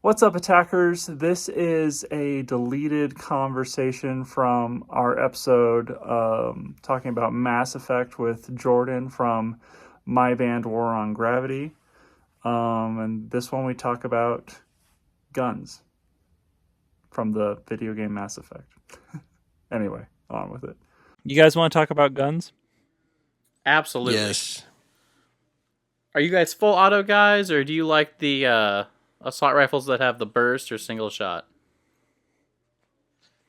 What's up, attackers? This is a deleted conversation from our episode talking about Mass Effect with Jordan from My Band War on Gravity. And this one we talk about guns from the video game Mass Effect. Anyway, on with it. You guys want to talk about guns? Absolutely. Yes. Are you guys full auto guys, or do you like the assault rifles that have the burst or single shot?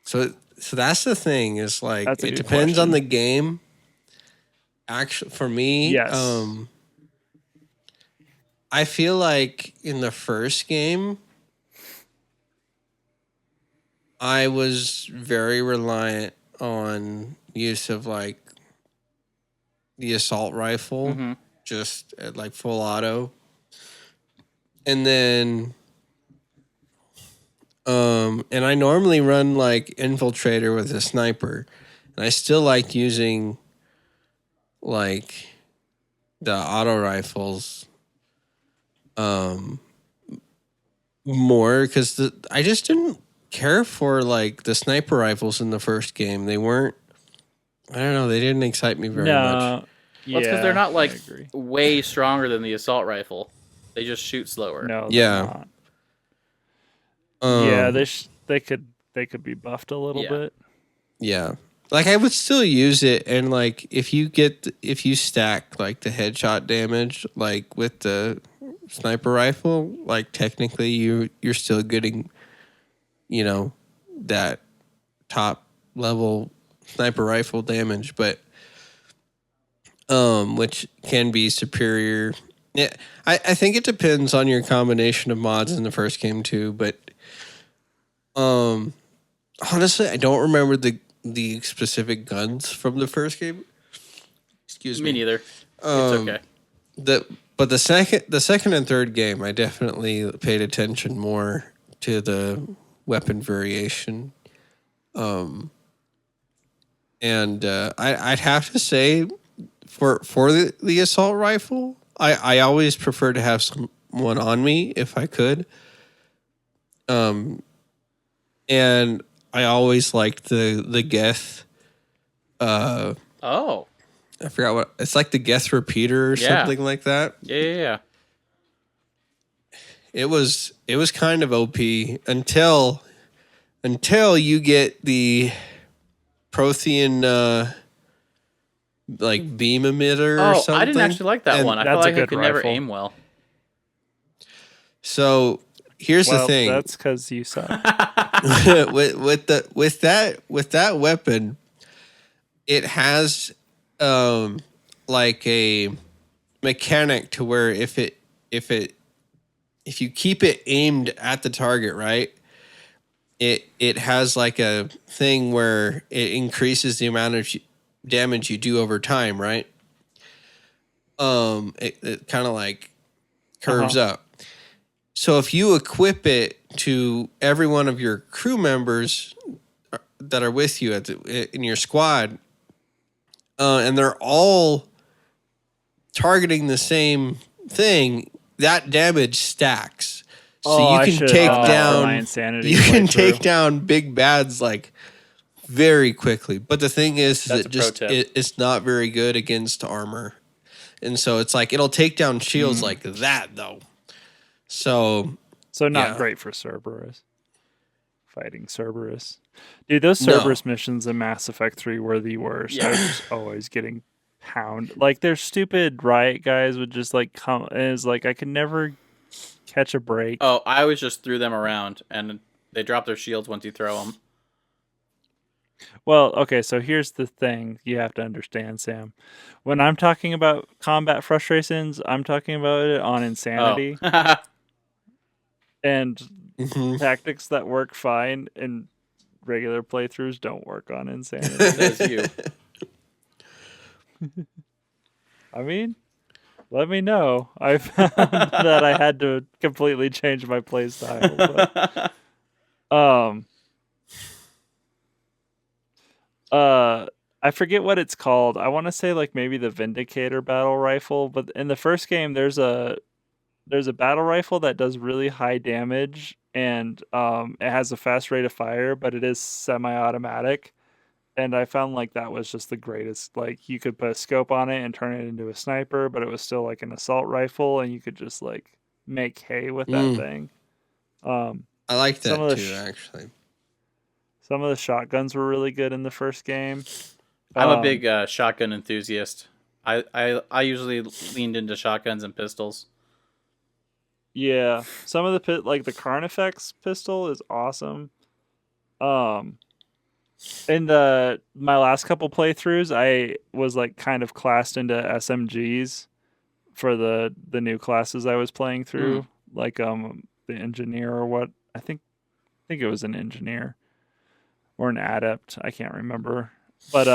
So that's the thing, is like That's a it good depends on question. the game. Actually, for me, Yes. I feel like in the first game I was very reliant on use of like the assault rifle, Mm-hmm. just at like full auto. And then and I normally run like infiltrator with a sniper. And I still like using like the auto rifles more, because I just didn't care for like the sniper rifles in the first game. They weren't, I don't know, they didn't excite me very much. No. Well, it's because they're not I like agree. way stronger than the assault rifle. They just shoot slower. No, they're Yeah. not. Yeah, Um they could be buffed a little Yeah. bit. yeah. Like I would still use it, and like if you stack like the headshot damage like with the sniper rifle, like technically you're still getting, you know, that top level sniper rifle damage, but which can be superior. Yeah, I think it depends on your combination of mods in the first game too, but um honestly I don't remember the specific guns from the first game. Excuse Me me. neither. It's Um okay. but the second and third game I definitely paid attention more to the weapon variation. Um and I'd have to say for the assault rifle, I always prefer to have someone on me if I could. Um, and I always liked the Geth. Uh, Oh. I forgot what it's like, the Geth repeater or Yeah. something like that. Yeah. It was kind of OP until you get the Prothean like beam emitter or Oh, something. I didn't actually like that And one. I That's felt a like I good could never rifle. aim well. So here's the Well, thing. that's because you suck. with that weapon, it has like a mechanic to where if you keep it aimed at the target, right, it has like a thing where it increases the amount of damage you do over time, right? It kind of like curves up. So if you equip it to every one of your crew members that are with you in your squad, and they're all targeting the same thing, that damage stacks. So Oh, I you can should have take done that for my down insanity you can playthrough. take down big bads like very quickly. But the thing is That's that a pro tip. it's not very good against armor. And so it's like it'll take down shields like that though. So So not yeah. great for Cerberus. Fighting Cerberus. Dude, those No. Cerberus missions in Mass Effect 3 were the worst. I Yeah. was just always getting pounded. Like, their stupid riot guys would just, like, come. And it's like, I could never catch a break. Oh, I always just threw them around, and they drop their shields once you throw them. Well, okay, so here's the thing you have to understand, Sam. When I'm talking about combat frustrations, I'm talking about it on insanity Oh. and Mhm. tactics that work fine and regular playthroughs don't work on insanity. Says you. I mean, let me know. I found that I had to completely change my playstyle. But, I forget what it's called. I want to say like maybe the Vindicator battle rifle, but in the first game there's a battle rifle that does really high damage and it has a fast rate of fire, but it is semi-automatic. And I found like that was just the greatest. Like you could put a scope on it and turn it into a sniper, but it was still like an assault rifle, and you could just like make hay with that thing. Um, I like some that of the too, actually. some of the shotguns were really good in the first game. I'm a big shotgun enthusiast. I usually leaned into shotguns and pistols. Yeah, some of the like the Carnifex pistol is awesome. Um, in the my last couple playthroughs, I was like kind of classed into SMGs for the new classes I was playing through, like the engineer or what I think it was an engineer or an adept. I can't remember, but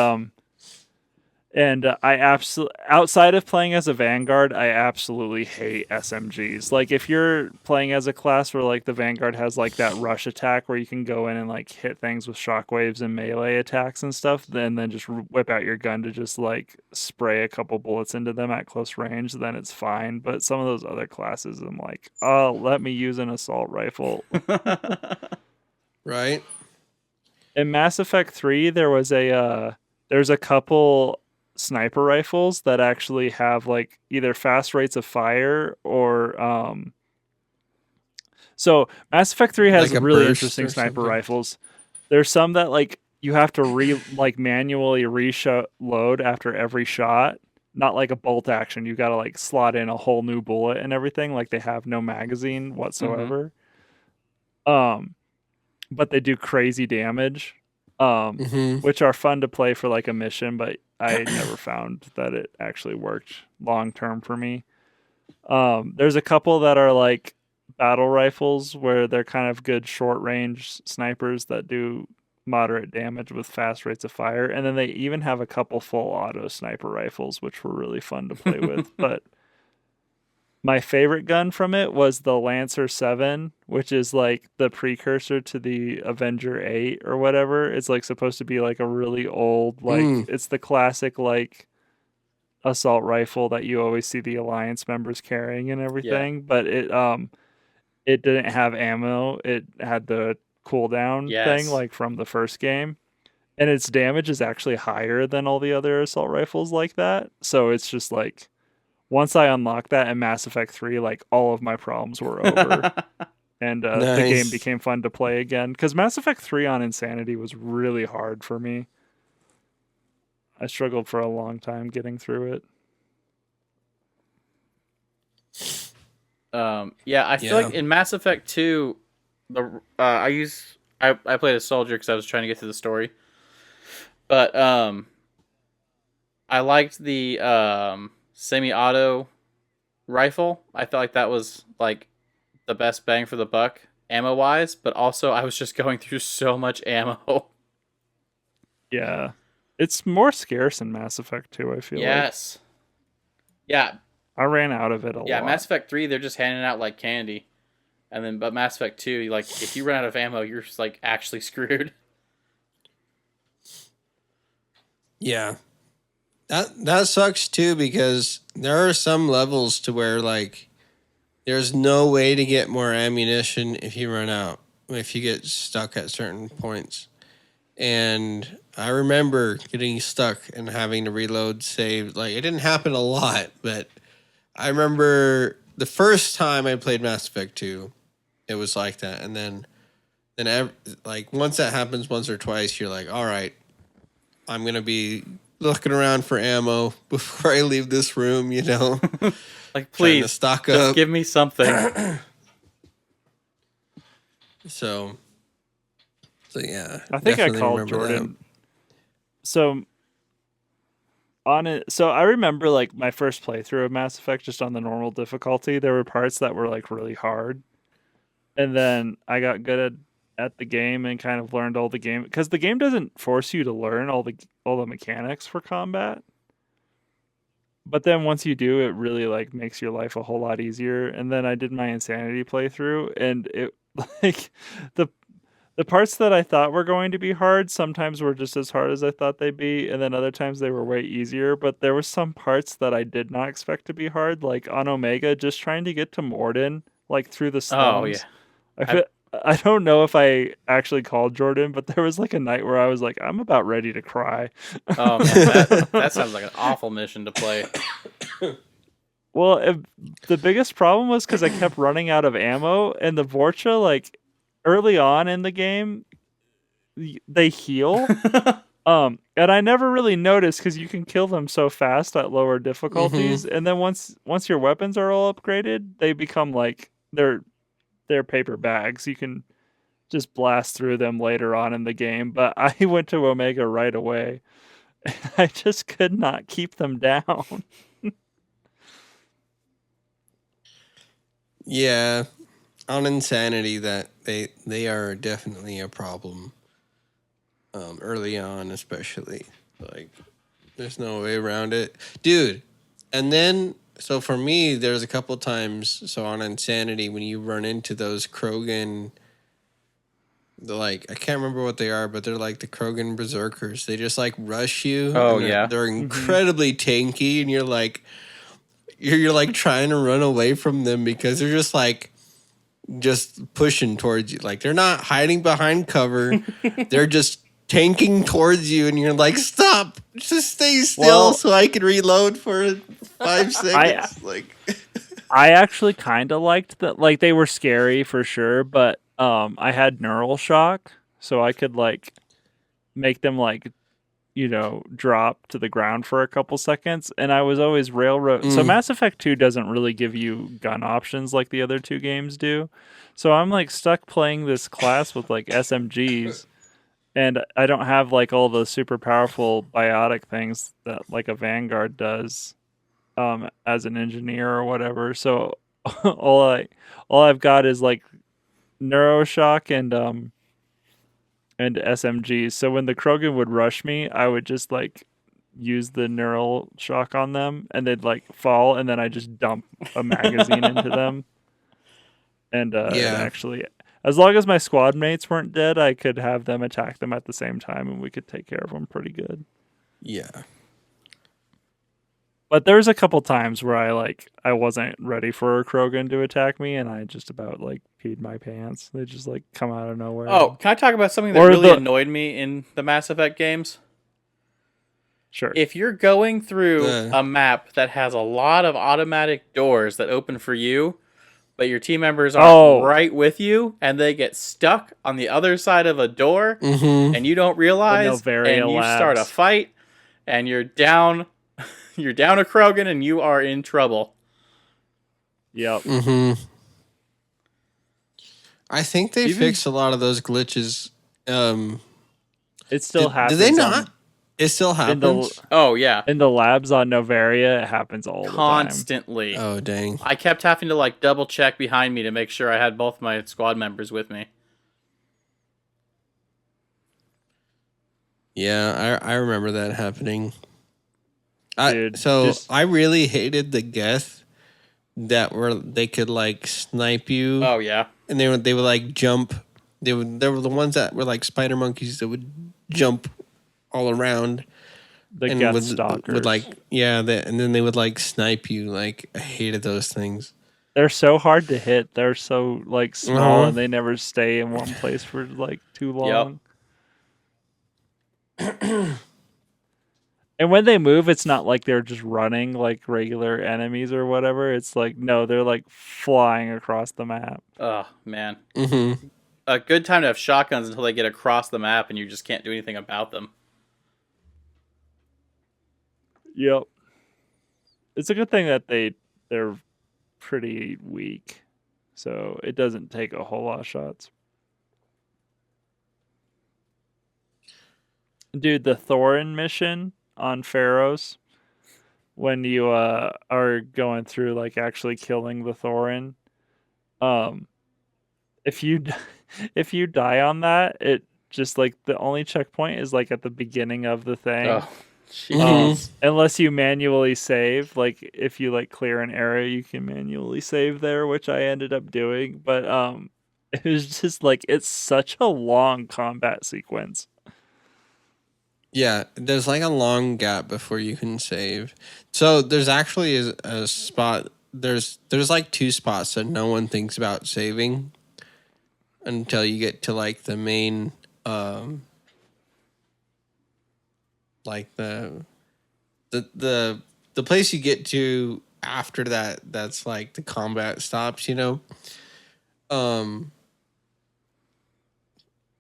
and I absolutely, outside of playing as a Vanguard, I absolutely hate SMGs. Like if you're playing as a class where like the Vanguard has like that rush attack where you can go in and like hit things with shockwaves and melee attacks and stuff, then just whip out your gun to just like spray a couple bullets into them at close range, then it's fine. But some of those other classes, I'm like, oh, let me use an assault rifle. Right? In Mass Effect 3, there's a couple sniper rifles that actually have like either fast rates of fire or so Mass Effect 3 has Like a really burst interesting or sniper something? rifles. There's some that like you have to manually reload after every shot. Not like a bolt action. You got to like slot in a whole new bullet and everything. Like they have no magazine whatsoever. But they do crazy damage, Mm-hmm. which are fun to play for like a mission, but I never found that it actually worked long term for me. There's a couple that are like battle rifles where they're kind of good short range snipers that do moderate damage with fast rates of fire. And then they even have a couple full auto sniper rifles, which were really fun to play with. But my favorite gun from it was the Lancer 7, which is like the precursor to the Avenger 8 or whatever. It's like supposed to be like a really old, like, it's the classic, like, assault rifle that you always see the Alliance members carrying and everything. But it didn't have ammo. It had the cooldown thing, Yes. like from the first game. And its damage is actually higher than all the other assault rifles like that. So it's just like once I unlocked that in Mass Effect 3, like all of my problems were over. And the game Nice. became fun to play again. Because Mass Effect 3 on Insanity was really hard for me. I struggled for a long time getting through it. Yeah, I feel like in Mass Effect 2, I played a soldier because I was trying to get through the story, but I liked the semi-auto rifle. I felt like that was like the best bang for the buck ammo wise, but also I was just going through so much ammo. Yeah. It's more scarce in Mass Effect 2, I feel like. Yes. Yeah, I ran out of it a lot. Mass Effect 3, they're just handing out like candy. And then, but Mass Effect 2, like, if you run out of ammo, you're just, like, actually screwed. Yeah. That sucks too, because there are some levels to where like there's no way to get more ammunition if you run out, if you get stuck at certain points. And I remember getting stuck and having to reload save. Like it didn't happen a lot, but I remember the first time I played Mass Effect 2, it was like that. And then like once that happens once or twice, you're like, all right, I'm going to be looking around for ammo before I leave this room, you know? Like, Trying to please, stock just up. give me something. So yeah. I think I definitely called remember Jordan. So on it, so I remember like my first playthrough of Mass Effect just on the normal difficulty. There were parts that were like really hard, and then I got good at the game and kind of learned all the game because the game doesn't force you to learn all the mechanics for combat. But then once you do, it really like makes your life a whole lot easier. And then I did my Insanity playthrough, and it like the the parts that I thought were going to be hard sometimes were just as hard as I thought they'd be, and then other times they were way easier. But there were some parts that I did not expect to be hard, like on Omega, just trying to get to Morden, like through the Oh, yeah. slums. I feel I don't know if I actually called Jordan, but there was like a night where I was like, I'm about ready to cry. Oh man, that sounds like an awful mission to play. Well, the biggest problem was because I kept running out of ammo, and the Vorcha, like early on in the game, they heal. And I never really noticed because you can kill them so fast at lower difficulties, and then once your weapons are all upgraded, they become like they're paper bags. You can just blast through them later on in the game. But I went to Omega right away. I just could not keep them down. Yeah, on Insanity, that they are definitely a problem. Early on, especially, like, there's no way around it, dude. And then, so for me, there's a couple times. So on Insanity, when you run into those Krogan, like, I can't remember what they are, but they're like the Krogan berserkers. They just like rush you. Oh, and yeah. they're incredibly tanky, and you're like trying to run away from them because they're just pushing towards you. Like, they're not hiding behind cover. They're just tanking towards you, and you're like, stop, just stay still so I can reload for 5 seconds. I actually kind of liked that. Like, they were scary for sure, but I had neural shock, so I could like make them like, drop to the ground for a couple seconds, and I was always railroad. So Mass Effect 2 doesn't really give you gun options like the other two games do. So I'm like stuck playing this class with like SMGs, and I don't have like all the super powerful biotic things that like a Vanguard does as an engineer or whatever. So all I've got is like Neuroshock and SMGs. So when the Krogan would rush me, I would just like use the neural shock on them, and they'd like fall, and then I just dump a magazine into them. And actually, as long as my squad mates weren't dead, I could have them attack them at the same time, and we could take care of them pretty good. Yeah. But there's a couple times where I wasn't ready for a Krogan to attack me, and I just about like peed my pants. They just like come out of nowhere. Oh, can I talk about something that really annoyed me in the Mass Effect games? Sure. If you're going through a map that has a lot of automatic doors that open for you, but your team members are right with you, and they get stuck on the other side of a door, and you don't realize, and you start a fight, and you're down a Krogan, and you are in trouble. Yep. I think they fixed a lot of those glitches. It still happens. Do they not? It still happens? Oh, yeah. In the labs on Novaria, it happens all constantly. the time. Oh, dang. I kept having to like double check behind me to make sure I had both my squad members with me. Yeah, I remember that happening. Dude, I really hated the Geth they could like snipe you. Oh yeah. And they would like jump. They were the ones that were like spider monkeys that would jump all around. The Geth stalkers. And then they would like snipe you. Like, I hated those things. They're so hard to hit. They're so like small, and they never stay in one place for like too long. Yep. And when they move, it's not like they're just running like regular enemies or whatever. It's like, no, they're like flying across the map. Oh, man. A good time to have shotguns until they get across the map and you just can't do anything about them. Yep. It's a good thing that they're pretty weak. So it doesn't take a whole lot of shots. Dude, the Thorin mission on Pharos, when you are going through like actually killing the Thorin, if you die on that, it just like the only checkpoint is like at the beginning of the thing. Unless you manually save, like if you like clear an area, you can manually save there, which I ended up doing. But it was just like, it's such a long combat sequence. Yeah, there's like a long gap before you can save. So there's actually a spot. There's like 2 spots that no one thinks about saving. until you get to like the main, like the place you get to after that. That's like the combat stops, you know.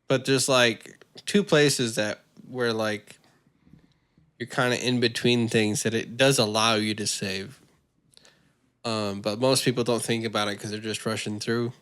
But there's like two places that where like you're kind of in between things that it does allow you to save. But most people don't think about it because they're just rushing through.